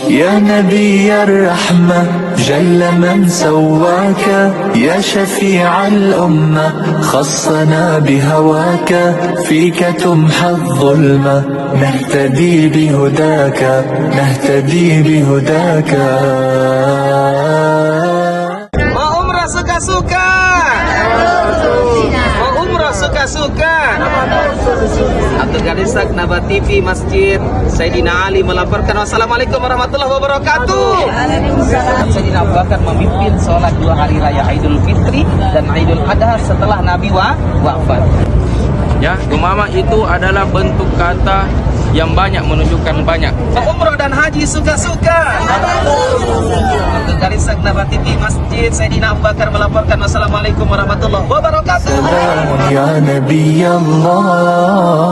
يا نبي الرحمة جل من سواك يا شفيع الأمة خصنا بهواك فيك تمحى الظلمة نهتدي بهداك نهتدي بهداك. Mau umrah suka-suka, mau umrah suka-suka. Abdul Ghani Naba TV Masjid Sayyidina Ali melaporkan. Wassalamualaikum warahmatullahi wabarakatuh. Sayyidina Abu Bakar memimpin sholat 2 hari raya Idul Fitri dan Idul Adha setelah Nabi wafat. Ya, umama itu adalah bentuk kata yang banyak menunjukkan banyak. Umrah dan haji suka-suka. Abdul Ghani Naba TV Masjid Sayyidina Abu Bakar melaporkan. Wassalamualaikum warahmatullahi wabarakatuh. سلام يا نبي الله.